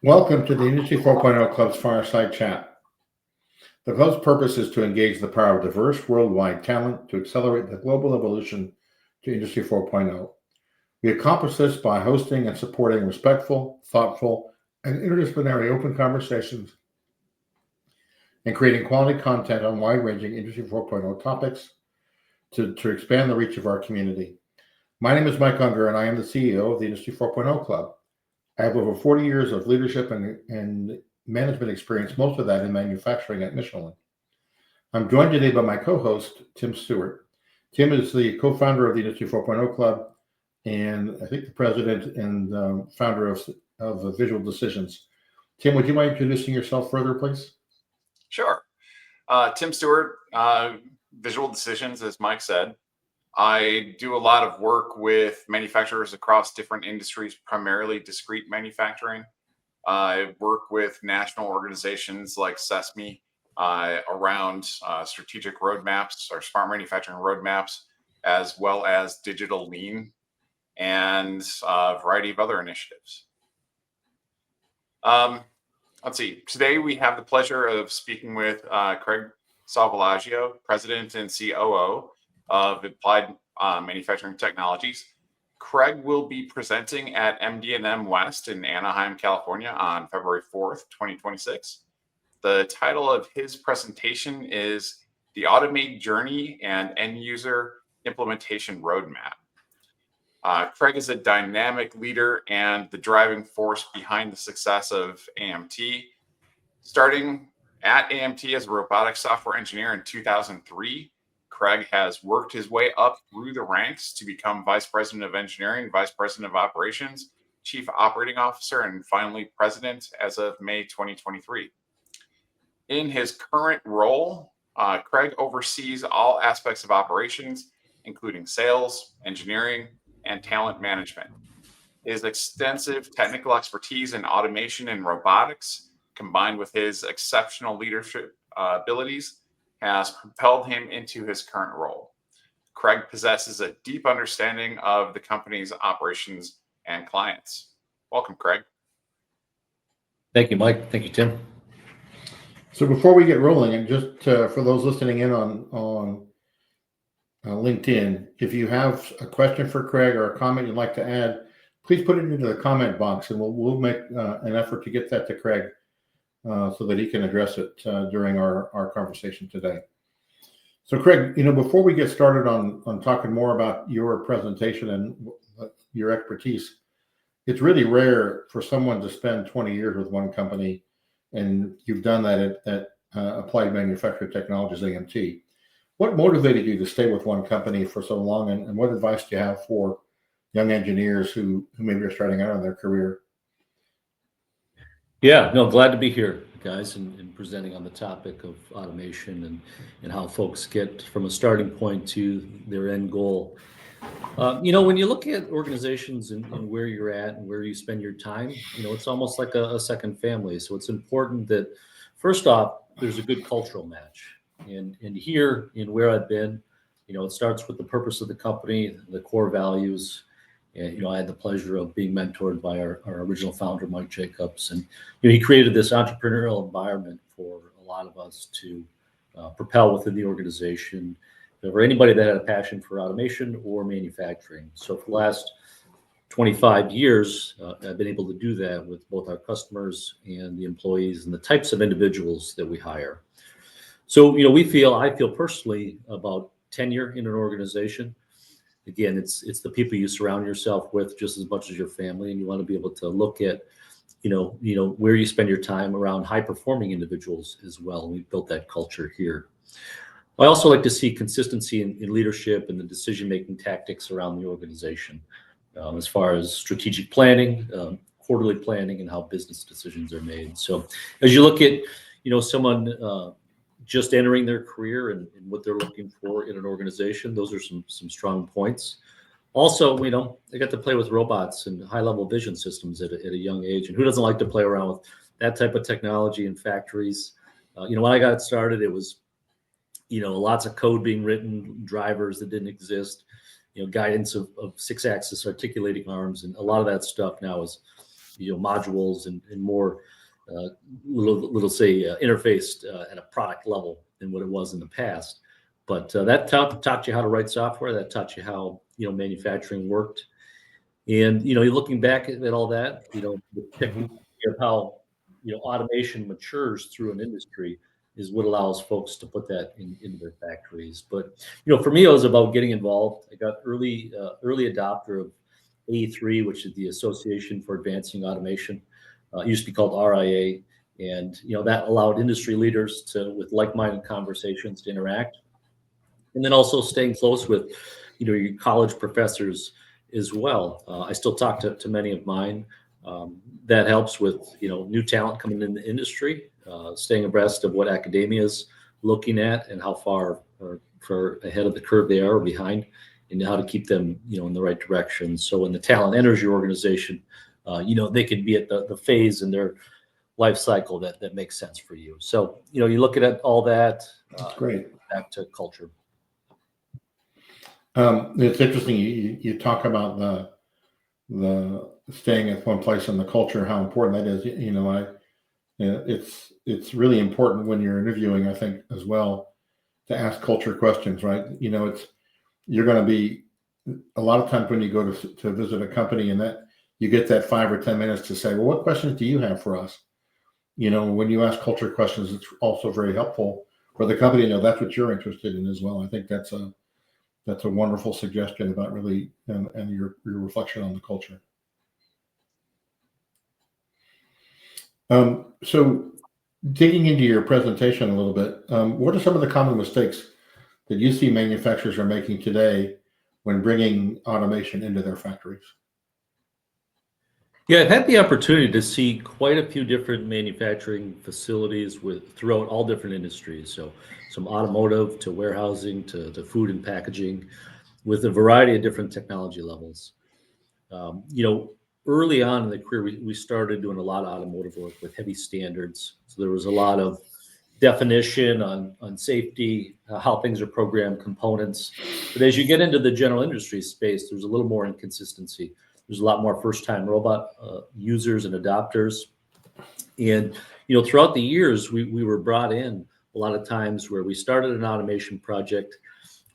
Welcome to the Industry 4.0 Club's Fireside Chat. The club's purpose is to engage the power of diverse worldwide talent to accelerate the global evolution to Industry 4.0. We accomplish this by hosting and supporting respectful, thoughtful, and interdisciplinary open conversations and creating quality content on wide-ranging Industry 4.0 topics to expand the reach of our community. My name is Mike Unger, and I am the CEO of the Industry 4.0 Club. I have over 40 years of leadership and management experience, most of that in manufacturing at Michelin. I'm joined today by my co-host, Tim Stewart. Tim is the co-founder of the Industry 4.0 Club, and I think the president and founder of Visual Decisions. Tim, would you mind introducing yourself further, please? Sure. Tim Stewart, Visual Decisions, as Mike said. I do a lot of work with manufacturers across different industries, primarily discrete manufacturing. I work with national organizations like SESME around strategic roadmaps or smart manufacturing roadmaps, as well as digital lean and a variety of other initiatives. Let's see. Today we have the pleasure of speaking with Craig Salvalaggio, President and COO of Applied Manufacturing Technologies. Craig will be presenting at MD&amp West in Anaheim, California on February 4th, 2026. The title of his presentation is The Automate Journey and End User Implementation Roadmap. Craig is a dynamic leader and the driving force behind the success of AMT. Starting at AMT as a robotics software engineer in 2003, Craig has worked his way up through the ranks to become Vice President of Engineering, Vice President of Operations, Chief Operating Officer, and finally President as of May 2023. In his current role, Craig oversees all aspects of operations, including sales, engineering, and talent management. His extensive technical expertise in automation and robotics, combined with his exceptional leadership abilities, has propelled him into his current role. Craig possesses a deep understanding of the company's operations and clients. Welcome, Craig. Thank you, Mike. Thank you, Tim. So before we get rolling, and just for those listening in on LinkedIn, if you have a question for Craig or a comment you'd like to add, please put it into the comment box, and we'll make an effort to get that to Craig so that he can address it during our conversation today. So Craig, before we get started on talking more about your presentation and your expertise, it's really rare for someone to spend 20 years with one company, and you've done that at Applied Manufacturing Technologies, AMT. What motivated you to stay with one company for so long, and what advice do you have for young engineers who maybe are starting out in their career? Yeah, no, glad to be here, guys, and presenting on the topic of automation and how folks get from a starting point to their end goal. When you look at organizations and where you're at and where you spend your time, it's almost like a second family. So it's important that, first off, there's a good cultural match. And here, in where I've been, it starts with the purpose of the company, the core values. And, I had the pleasure of being mentored by our original founder, Mike Jacobs. And he created this entrepreneurial environment for a lot of us to propel within the organization, for anybody that had a passion for automation or manufacturing. So for the last 25 yees, I've been able to do that with both our customers and the employees and the types of individuals that we hire. So, I feel personally about tenure in an organization. Again, it's the people you surround yourself with just as much as your family, and you want to be able to look at, where you spend your time around high-performing individuals as well. And we've built that culture here. I also like to see consistency in leadership and the decision-making tactics around the organization, as far as strategic planning, quarterly planning, and how business decisions are made. So, as you look at, someone just entering their career and what they're looking for in an organization, those are some strong points. Also, they got to play with robots and high-level vision systems at a young age. And who doesn't like to play around with that type of technology in factories? When I got started, it was, lots of code being written, drivers that didn't exist, guidance of 6-axis articulating arms. And a lot of that stuff now is modules and more little say interfaced at a product level than what it was in the past. But that taught you how to write software. That taught you how manufacturing worked. And you're looking back at all that, the technique of how automation matures through an industry is what allows folks to put that into their factories. But for me, it was about getting involved. I got early adopter of A3, which is the Association for Advancing Automation. It used to be called RIA, and that allowed industry leaders with like-minded conversations to interact, and then also staying close with your college professors as well. I still talk to many of mine. That helps with new talent coming in the industry, staying abreast of what academia is looking at and how far ahead of the curve they are or behind, and how to keep them in the right direction. So in the talent energy organization, they can be at the phase in their life cycle that makes sense for you. So you look at all that. That's great. Back to culture. It's interesting. You talk about the staying at one place and the culture, how important that is. It's really important when you're interviewing, I think, as well, to ask culture questions, right? You're going to be a lot of times when you go to visit a company and that you get that 5 or 10 minutes to say, well, what questions do you have for us? When you ask culture questions, it's also very helpful for the company to know that's what you're interested in as well. I think that's a wonderful suggestion about really and your reflection on the culture. So digging into your presentation a little bit, what are some of the common mistakes that you see manufacturers are making today when bringing automation into their factories? Yeah, I've had the opportunity to see quite a few different manufacturing facilities throughout all different industries. So from automotive to warehousing to food and packaging, with a variety of different technology levels. Early on in the career, we started doing a lot of automotive work with heavy standards. So there was a lot of definition on safety, how things are programmed, components. But as you get into the general industry space, there's a little more inconsistency. There's a lot more first-time robot users and adopters. And, throughout the years, we were brought in a lot of times where we started an automation project.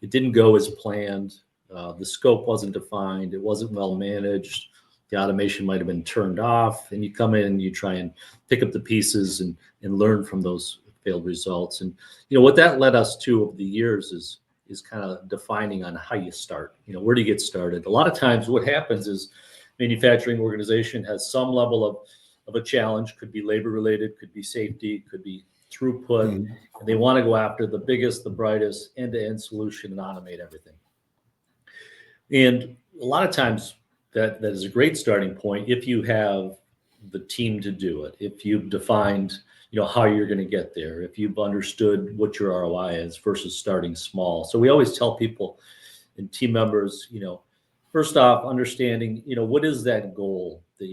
It didn't go as planned. The scope wasn't defined. It wasn't well managed. The automation might have been turned off. And you come in and you try and pick up the pieces and learn from those failed results. And, what that led us to over the years is kind of defining on how you start. Where do you get started? A lot of times what happens is manufacturing organization has some level of a challenge, could be labor related, could be safety, could be throughput. And they want to go after the biggest, the brightest end-to-end solution and automate everything. And a lot of times that is a great starting point if you have the team to do it, if you've defined how you're going to get there, if you've understood what your ROI is versus starting small. So we always tell people and team members, first off, understanding, what is that goal that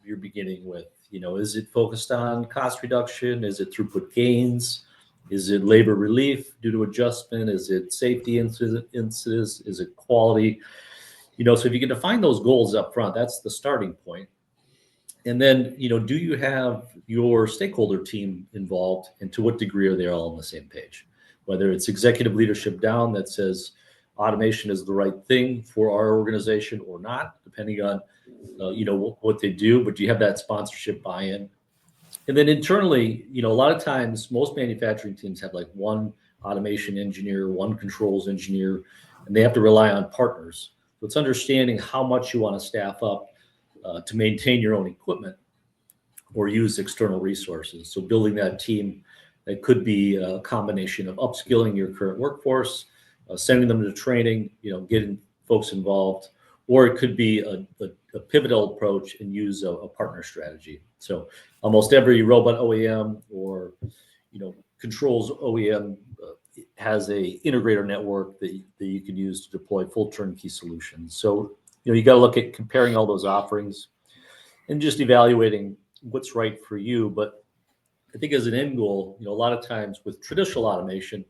you're beginning with? Is it focused on cost reduction? Is it throughput gains? Is it labor relief due to adjustment? Is it safety incidents? Is it quality? So if you can define those goals up front, that's the starting point. And then, do you have your stakeholder team involved, and to what degree are they all on the same page? Whether it's executive leadership down that says automation is the right thing for our organization or not, depending on, what they do, but do you have that sponsorship buy-in? And then internally, a lot of times, most manufacturing teams have like one automation engineer, one controls engineer, and they have to rely on partners. So it's understanding how much you want to staff up to maintain your own equipment or use external resources. So building that team, that could be a combination of upskilling your current workforce, sending them to training, getting folks involved, or it could be a pivotal approach and use a partner strategy. So almost every robot OEM or controls OEM has a integrator network that you can use to deploy full turnkey solutions. So you got to look at comparing all those offerings and just evaluating what's right for you. But I think as an end goal, a lot of times with traditional automation,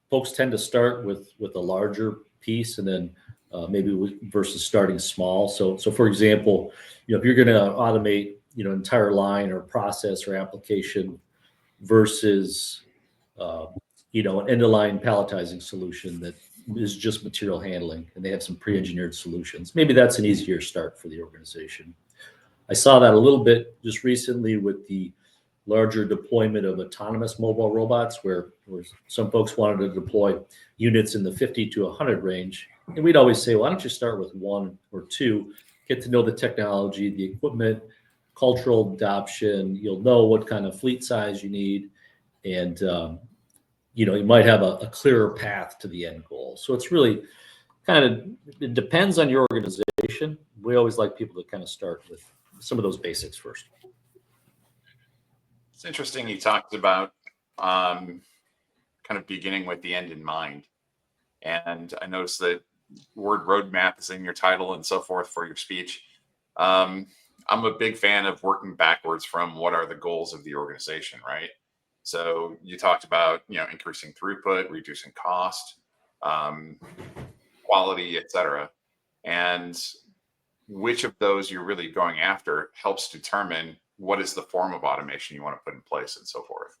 folks tend to start with a larger piece and then versus starting small. So for example, if you're going to automate, entire line or process or application versus, an end-of-line palletizing solution that is just material handling, and they have some pre-engineered solutions. Maybe that's an easier start for the organization. I saw that a little bit just recently with the larger deployment of autonomous mobile robots, where some folks wanted to deploy units in the 50 to 100 range. And we'd always say, why don't you start with one or two, get to know the technology, the equipment, cultural adoption. You'll know what kind of fleet size you need. And, you might have a clearer path to the end goal. So it's really it depends on your organization. We always like people to kind of start with some of those basics first. It's interesting you talked about kind of beginning with the end in mind. And I noticed that word roadmap is in your title and so forth for your speech. I'm a big fan of working backwards from what are the goals of the organization, right? So you talked about, increasing throughput, reducing cost, quality, et cetera. And which of those you're really going after helps determine what is the form of automation you want to put in place and so forth.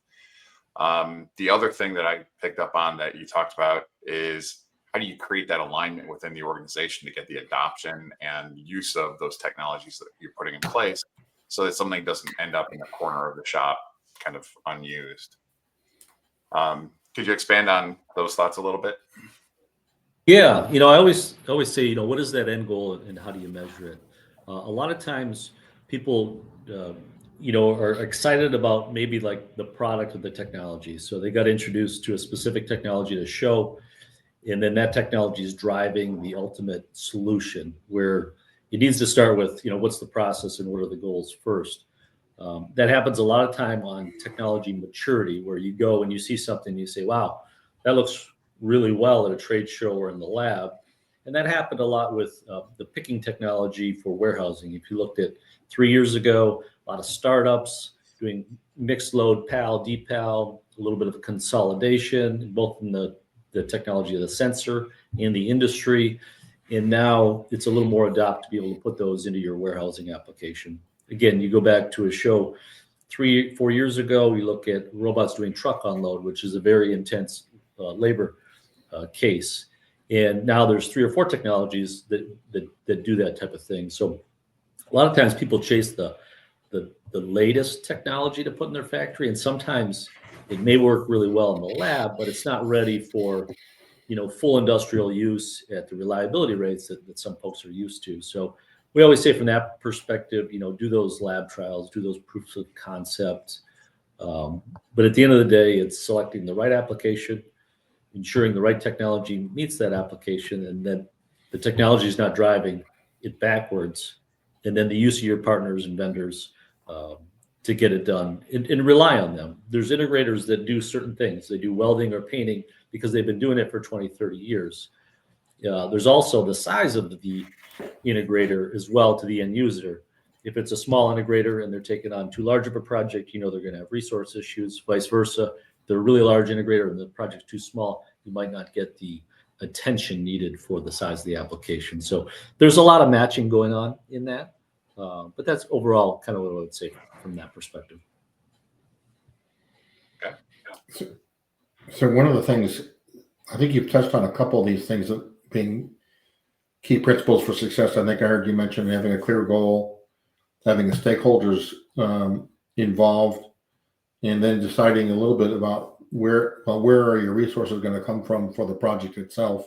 The other thing that I picked up on that you talked about is how do you create that alignment within the organization to get the adoption and use of those technologies that you're putting in place so that something doesn't end up in a corner of the shop kind of unused. Could you expand on those thoughts a little bit? Yeah, I always say, what is that end goal and how do you measure it? A lot of times people, are excited about maybe like the product of the technology. So they got introduced to a specific technology to show, and then that technology is driving the ultimate solution, where it needs to start with, what's the process and what are the goals first. That happens a lot of time on technology maturity, where you go and you see something and you say, wow, that looks really well at a trade show or in the lab. And that happened a lot with the picking technology for warehousing. If you looked at 3 years ago, a lot of startups doing mixed load PAL, DPAL, a little bit of consolidation, both in the technology of the sensor and the industry. And now it's a little more adopt to be able to put those into your warehousing application. Again, you go back to a show 4 years ago, we look at robots doing truck unload, which is a very intense labor case. And now there's 3 or 4 technologies that do that type of thing. So a lot of times people chase the latest technology to put in their factory, and sometimes it may work really well in the lab, but it's not ready for full industrial use at the reliability rates that some folks are used to. So we always say from that perspective, do those lab trials, do those proofs of concept. But at the end of the day, it's selecting the right application, ensuring the right technology meets that application, and then the technology is not driving it backwards. And then the use of your partners and vendors to get it done and rely on them. There's integrators that do certain things. They do welding or painting because they've been doing it for 20, 30 years. There's also the size of the integrator as well to the end user. If it's a small integrator and they're taking on too large of a project, they're going to have resource issues, vice versa. If they're a really large integrator and the project's too small, you might not get the attention needed for the size of the application. So there's a lot of matching going on in that. But that's overall kind of what I would say from that perspective. Okay. So one of the things, I think you've touched on a couple of these things being key principles for success. I think I heard you mention having a clear goal, having the stakeholders involved, and then deciding a little bit about where are your resources going to come from for the project itself.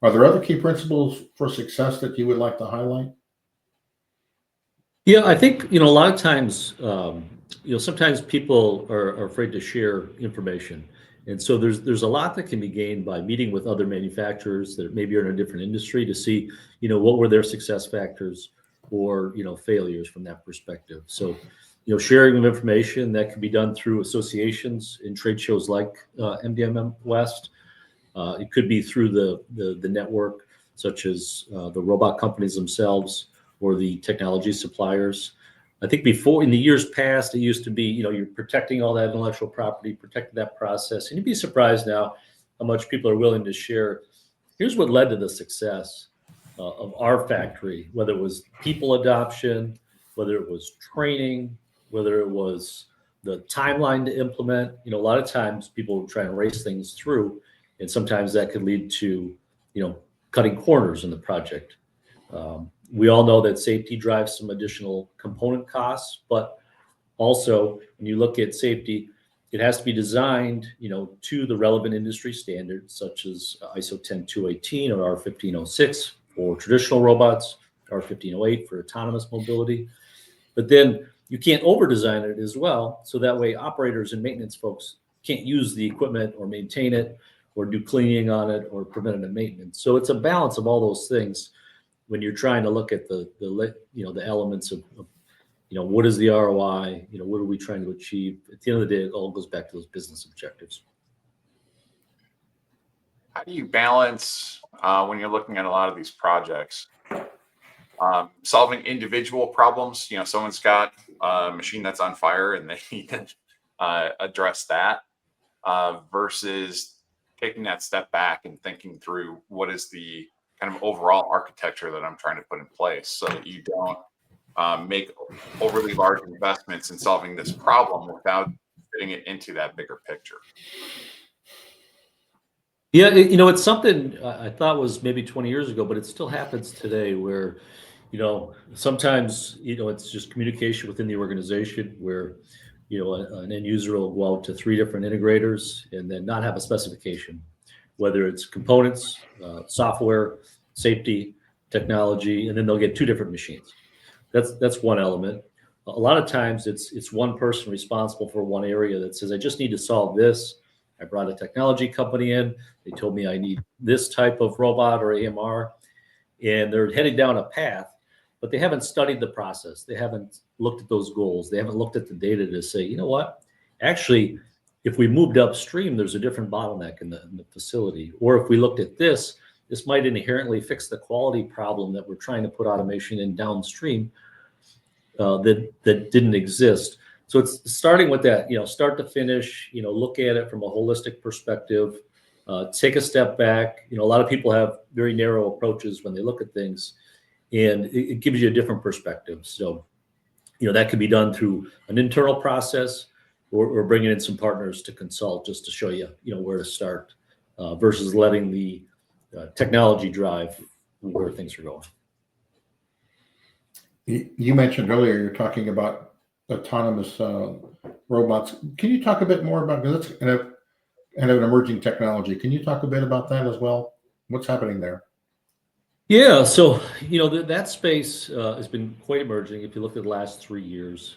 Are there other key principles for success that you would like to highlight? Yeah, I think, a lot of times, sometimes people are afraid to share information. And so there's a lot that can be gained by meeting with other manufacturers that maybe are in a different industry to see, what were their success factors or, failures from that perspective. So, sharing of information that can be done through associations in trade shows like MD&amp West. It could be through the network, such as the robot companies themselves or the technology suppliers. I think before, in the years past, it used to be, you're protecting all that intellectual property, protecting that process. And you'd be surprised now how much people are willing to share. Here's what led to the success. of our factory, whether it was people adoption, whether it was training, whether it was the timeline to implement. A lot of times people try and race things through, and sometimes that could lead to, cutting corners in the project. We all know that safety drives some additional component costs, but also when you look at safety, it has to be designed, to the relevant industry standards, such as ISO 10218 or R1506 for traditional robots, R1508 for autonomous mobility. But then you can't over-design it as well, so that way operators and maintenance folks can't use the equipment or maintain it or do cleaning on it or preventative maintenance. So it's a balance of all those things when you're trying to look at the elements of what is the ROI, what are we trying to achieve? At the end of the day, it all goes back to those business objectives. How do you balance when you're looking at a lot of these projects, solving individual problems? Someone's got a machine that's on fire and they need to address that versus taking that step back and thinking through what is the kind of overall architecture that I'm trying to put in place so that you don't make overly large investments in solving this problem without fitting it into that bigger picture. Yeah, it's something I thought was maybe 20 years ago, but it still happens today where, sometimes, it's just communication within the organization where, an end user will go out to 3 different integrators and then not have a specification, whether it's components, software, safety, technology, and then they'll get 2 different machines. That's one element. A lot of times it's one person responsible for one area that says, I just need to solve this. I brought a technology company in. They told me I need this type of robot or AMR, and they're heading down a path, but they haven't studied the process. They haven't looked at those goals. They haven't looked at the data to say, you know what, actually, if we moved upstream, there's a different bottleneck in the facility. Or if we looked at this might inherently fix the quality problem that we're trying to put automation in downstream that didn't exist. So it's starting with that, start to finish, look at it from a holistic perspective, take a step back. A lot of people have very narrow approaches when they look at things, and it gives you a different perspective. So, that could be done through an internal process or bringing in some partners to consult just to show you, where to start versus letting the technology drive where things are going. You mentioned earlier you're talking about autonomous robots. Can you talk a bit more about, because that's kind of an emerging technology. Can you talk a bit about that as well? What's happening there? Yeah, so that space has been quite emerging. If you look at the last 3 years,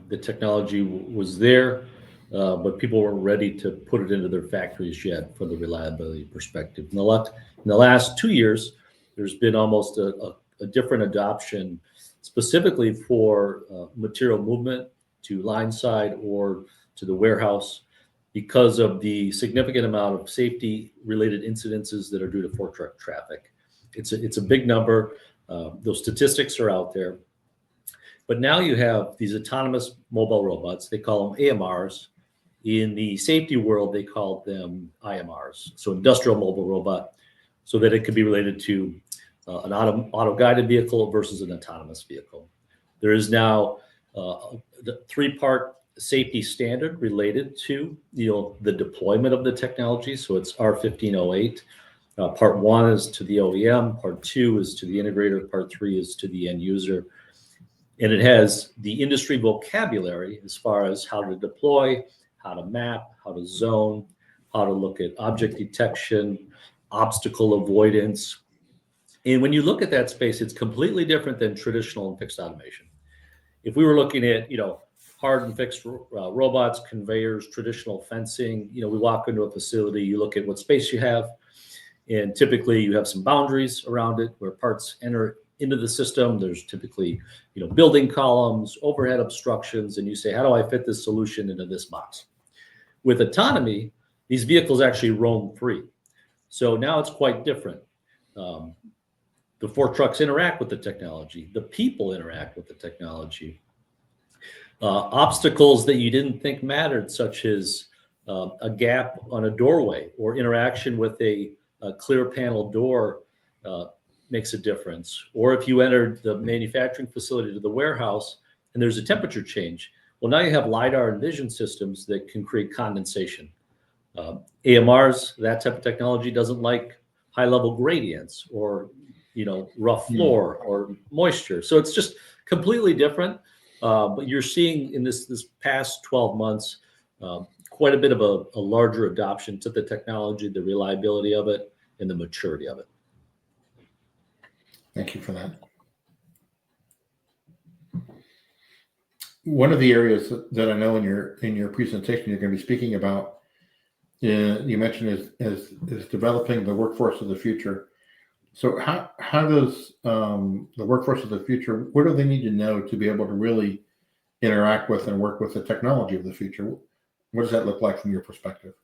the technology was there, but people weren't ready to put it into their factories yet for the reliability perspective. In the last 2 years, there's been almost a different adoption, specifically for material movement to line side or to the warehouse, because of the significant amount of safety-related incidences that are due to fork truck traffic. It's a big number. Those statistics are out there. But now you have these autonomous mobile robots. They call them AMRs. In the safety world, they call them IMRs, so industrial mobile robot, so that it could be related to an auto-guided vehicle versus an autonomous vehicle. There is now the 3-part safety standard related to the deployment of the technology. So it's R1508. Part 1 is to the OEM, part 2 is to the integrator, part 3 is to the end user. And it has the industry vocabulary as far as how to deploy, how to map, how to zone, how to look at object detection, obstacle avoidance. And when you look at that space, it's completely different than traditional and fixed automation. If we were looking at, hard and fixed robots, conveyors, traditional fencing, we walk into a facility, you look at what space you have, and typically you have some boundaries around it where parts enter into the system. There's typically, building columns, overhead obstructions, and you say, how do I fit this solution into this box? With autonomy, these vehicles actually roam free. So now it's quite different. The fork trucks interact with the technology. The people interact with the technology. Obstacles that you didn't think mattered, such as a gap on a doorway or interaction with a clear panel door, makes a difference. Or if you enter the manufacturing facility to the warehouse and there's a temperature change, well, now you have LiDAR and vision systems that can create condensation. AMRs, that type of technology doesn't like high-level gradients or rough floor or moisture. So it's just completely different. But you're seeing in this past 12 months quite a bit of a larger adoption to the technology, the reliability of it, and the maturity of it. Thank you for that. One of the areas that I know in your presentation you're going to be speaking about, you mentioned is developing the workforce of the future. So how does the workforce of the future, what do they need to know to be able to really interact with and work with the technology of the future? What does that look like from your perspective?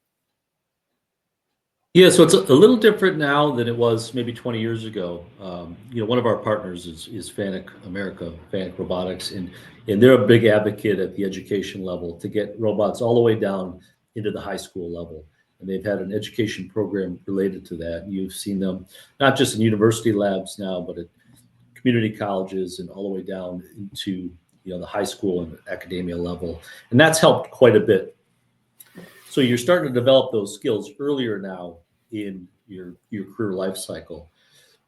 Yeah, so it's a little different now than it was maybe 20 years ago. One of our partners is Fanuc America, Fanuc Robotics, and they're a big advocate at the education level to get robots all the way down into the high school level. And they've had an education program related to that. You've seen them not just in university labs now, but at community colleges and all the way down into the high school and academia level. And that's helped quite a bit. So you're starting to develop those skills earlier now in your career life cycle.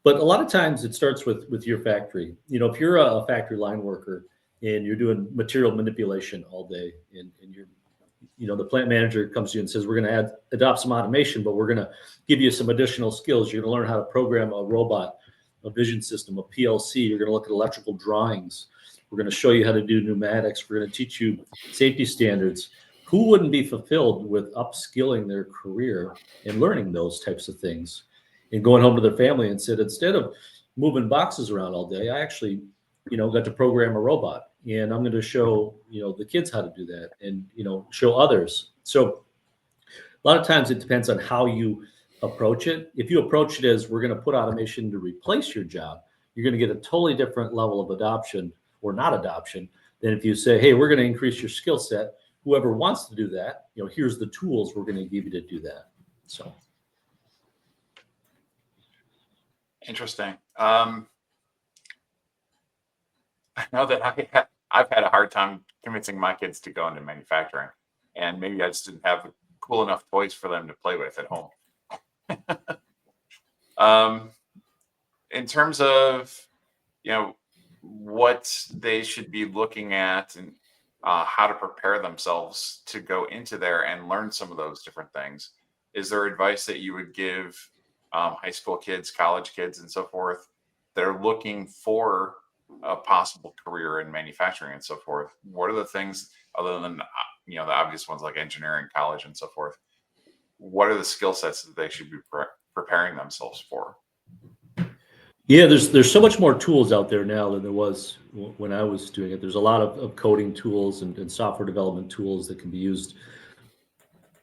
But a lot of times it starts with your factory. If you're a factory line worker and you're doing material manipulation all day, and you're the plant manager comes to you and says, we're going to adopt some automation, but we're going to give you some additional skills. You're going to learn how to program a robot, a vision system, a PLC. You're going to look at electrical drawings. We're going to show you how to do pneumatics. We're going to teach you safety standards. Who wouldn't be fulfilled with upskilling their career and learning those types of things and going home to their family and said, instead of moving boxes around all day, I actually, got to program a robot, and I'm going to show, the kids how to do that and, show others. So a lot of times it depends on how you approach it. If you approach it as we're going to put automation to replace your job, you're going to get a totally different level of adoption or not adoption than if you say, hey, we're going to increase your skill set. Whoever wants to do that, here's the tools we're going to give you to do that. So. Interesting. I know that I've had a hard time convincing my kids to go into manufacturing, and maybe I just didn't have cool enough toys for them to play with at home. In terms of, what they should be looking at and how to prepare themselves to go into there and learn some of those different things, is there advice that you would give high school kids, college kids, and so forth that are looking for a possible career in manufacturing and so forth? What are the things, other than the obvious ones like engineering, college, and so forth? What are the skill sets that they should be preparing themselves for? Yeah, there's so much more tools out there now than there was when I was doing it. There's a lot of coding tools and software development tools that can be used.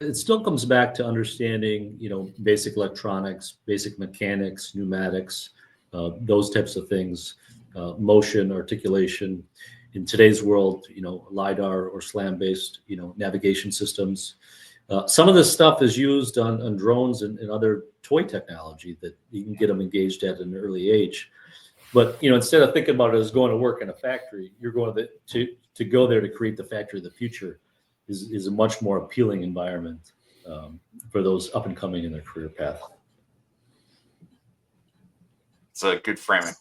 It still comes back to understanding, basic electronics, basic mechanics, pneumatics, those types of things, motion, articulation. In today's world, LiDAR or SLAM-based, navigation systems. Some of this stuff is used on drones and other toy technology that you can get them engaged at an early age. But instead of thinking about it as going to work in a factory, you're going to go there to create the factory of the future is a much more appealing environment for those up and coming in their career path. It's a good framing.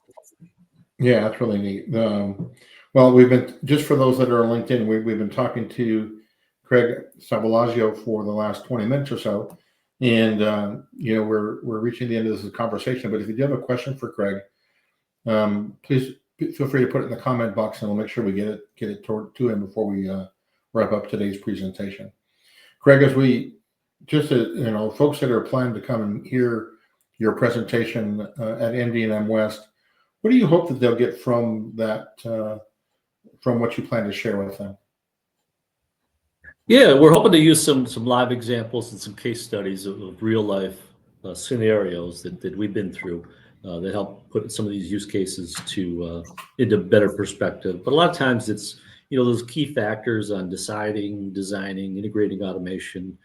Yeah, that's really neat. Well, we've been, just for those that are on LinkedIn, we've been talking to Craig Salvalaggio for the last 20 minutes or so, and we're reaching the end of this conversation. But if you do have a question for Craig, please feel free to put it in the comment box, and we'll make sure we get it to him before we wrap up today's presentation. Craig, as we just folks that are planning to come and hear your presentation at MD&amp West, what do you hope that they'll get from that, from what you plan to share with them? Yeah, we're hoping to use some live examples and some case studies of real life scenarios that we've been through that help put some of these use cases into better perspective. But a lot of times it's those key factors on deciding, designing, integrating automation.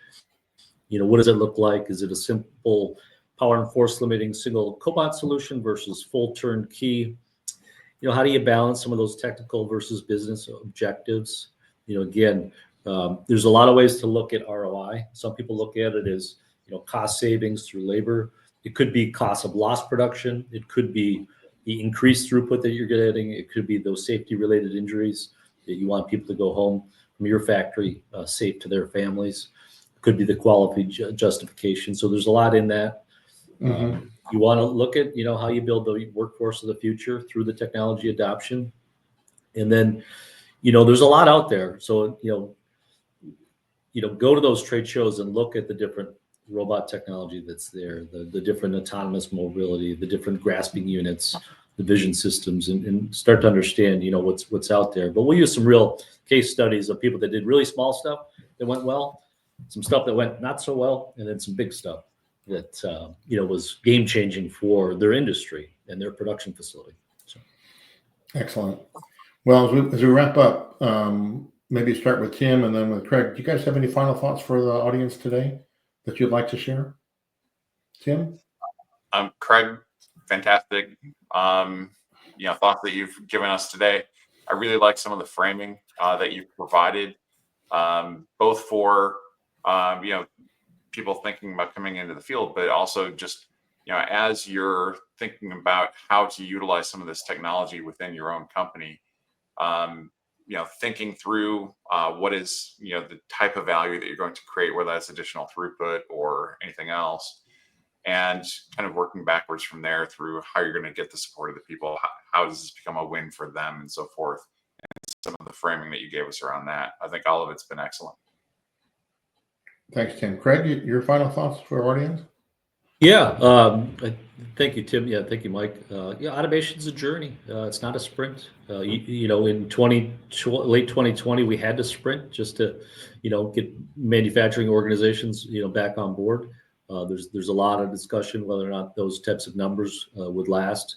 What does it look like? Is it a simple power and force limiting single cobot solution versus full turnkey. How do you balance some of those technical versus business objectives? Again, there's a lot of ways to look at ROI. Some people look at it as, cost savings through labor. It could be cost of lost production. It could be the increased throughput that you're getting. It could be those safety related injuries that you want people to go home from your factory safe to their families. It could be the quality justification. So there's a lot in that. You want to look at, how you build the workforce of the future through the technology adoption. And then, there's a lot out there. So, go to those trade shows and look at the different robot technology that's there, the different autonomous mobility, the different grasping units, the vision systems, and start to understand, what's out there. But we'll use some real case studies of people that did really small stuff that went well, some stuff that went not so well, and then some big stuff that was game changing for their industry and their production facility. So. Excellent. Well, as we wrap up, maybe start with Tim and then with Craig. Do you guys have any final thoughts for the audience today that you'd like to share? Tim? Craig, fantastic. Thoughts that you've given us today. I really like some of the framing that you've provided, both for people thinking about coming into the field, but also just as you're thinking about how to utilize some of this technology within your own company. Thinking through what is the type of value that you're going to create, whether that's additional throughput or anything else, and kind of working backwards from there through how you're going to get the support of the people. How does this become a win for them, and so forth. And some of the framing that you gave us around that, I think all of it's been excellent. Thanks, Tim. Craig, your final thoughts for our audience? Yeah, thank you, Tim. Yeah, thank you, Mike. Automation is a journey. It's not a sprint. In late 2020, we had to sprint just to, get manufacturing organizations, back on board. There's a lot of discussion whether or not those types of numbers would last.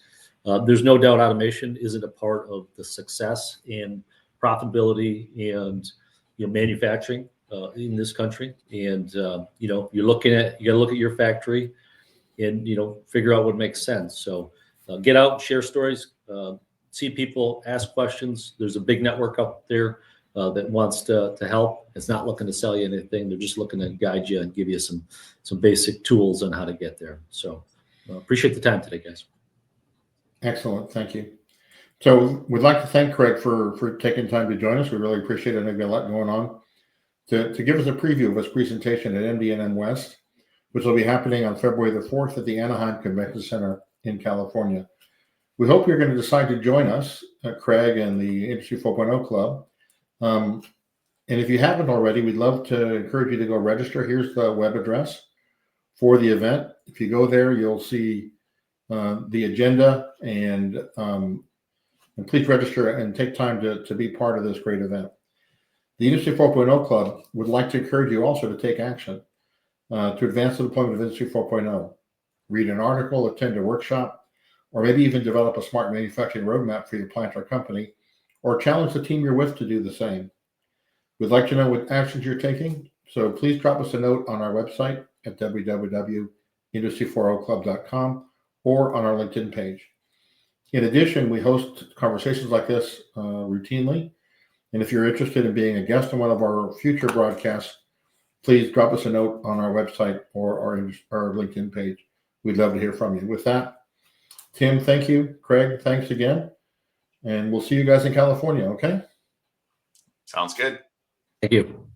There's no doubt automation isn't a part of the success and profitability and manufacturing in this country. And you got to look at your factory and figure out what makes sense. So get out, share stories, see people, ask questions. There's a big network up there that wants to help. It's not looking to sell you anything. They're just looking to guide you and give you some basic tools on how to get there. So appreciate the time today, guys. Excellent. Thank you. So we'd like to thank Craig for taking time to join us. We really appreciate it. I know we've got a lot going on. To give us a preview of his presentation at MD&amp West, which will be happening on February the 4th at the Anaheim Convention Center in California. We hope you're going to decide to join us, Craig, and the Industry 4.0 Club. And if you haven't already, we'd love to encourage you to go register. Here's the web address for the event. If you go there, you'll see the agenda, and please register and take time to be part of this great event. The Industry 4.0 Club would like to encourage you also to take action to advance the deployment of Industry 4.0. Read an article, attend a workshop, or maybe even develop a smart manufacturing roadmap for your plant or company, or challenge the team you're with to do the same. We'd like to know what actions you're taking, so please drop us a note on our website at www.industry40club.com or on our LinkedIn page. In addition, we host conversations like this routinely. And if you're interested in being a guest on one of our future broadcasts, please drop us a note on our website or our LinkedIn page. We'd love to hear from you. With that, Tim, thank you. Craig, thanks again. And we'll see you guys in California, okay? Sounds good. Thank you.